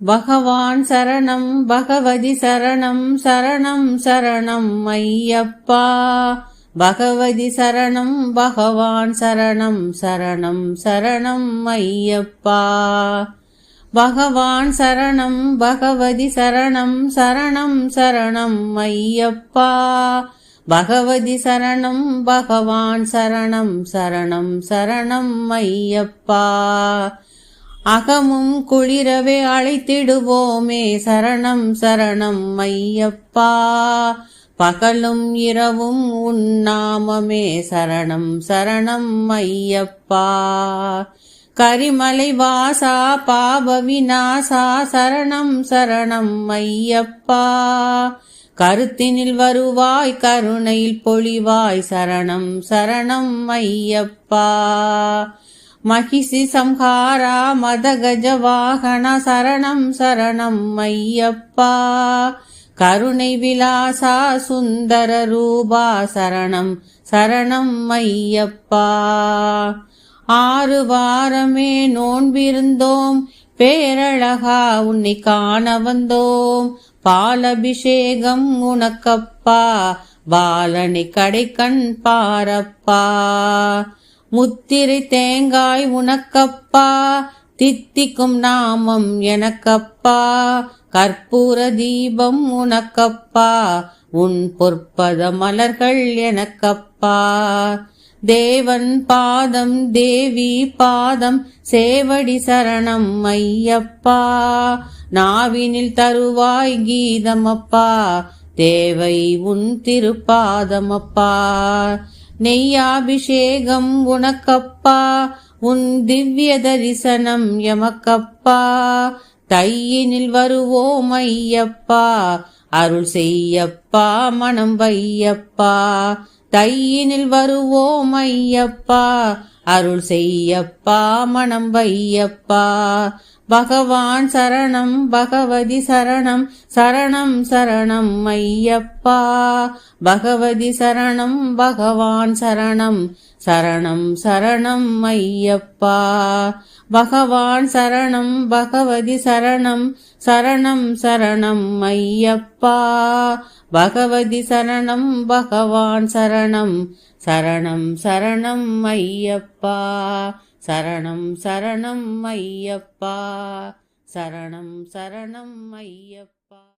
பகவான் சரணம் பகவதி சரணம் சரணம் சரணம் ஐயப்பா. பகவதி சரணம் பகவான் சரணம் சரணம் சரணம் ஐயப்பா. பகவான் சரணம் பகவதி சரணம் சரணம் சரணம் ஐயப்பா. பகவதி சரணம் பகவான் சரணம் சரணம் சரணம் ஐயப்பா. அகமும் குளிரவே அழைத்திடுவோமே சரணம் சரணம் ஐயப்பா. பகலும் இரவும் உன்னாமமே சரணம் சரணம் ஐயப்பா. கரிமலை வாசா பாப விநாசா சரணம் சரணம் ஐயப்பா. கருத்தினில் வருவாய் கருணையில் பொழிவாய் சரணம் சரணம் ஐயப்பா. மகிஷி சம்ஹாரா மதகஜ வாகன சரணம் சரணம் ஐயப்பா. கருணை விலாசா சுந்தர ரூபா சரணம் சரணம் ஐயப்பா. 6 வாரமே நோன்பிருந்தோம் பேரழகா உன்னை காண வந்தோம். பாலபிஷேகம் உனக்கப்பா பாலனை கடைக்கண் பாரப்பா. முத்திரை தேங்காய் உனக்கப்பா தித்திக்கும் நாமம் எனக்கப்பா. கற்பூர தீபம் உனக்கப்பா உன் பொற்பத மலர்கள் எனக்கப்பா. தேவன் பாதம் தேவி பாதம் சேவடி சரணம் ஐயப்பா. நாவினில் தருவாய் கீதமப்பா தேவை உன் திருப்பாதமப்பா. நெய்யாபிஷேகம் உனக்கப்பா உன் திவ்ய தரிசனம் எமக்கப்பா. தையினில் வருவோம் ஐயப்பா அருள் செய்யப்பா மனம் வையப்பா. தையினில் வருவோம் ஐயப்பா அருள் செய்யப்பா மனம் வையப்பா. பகவான் சரணம் பகவதி சரணம் சரணம் சரணம் ஐயப்பா. பகவதி சரணம் பகவான் சரணம் சரணம் சரணம் ஐயப்பா. பகவான் சரணம் பகவதி சரணம் சரணம் சரணம் ஐயப்பா. பகவதி சரணம் பகவான் சரணம் சரணம் சரணம் ஐயப்பா. சரணம் சரணம் ஐயப்பா. சரணம் சரணம் ஐயப்பா.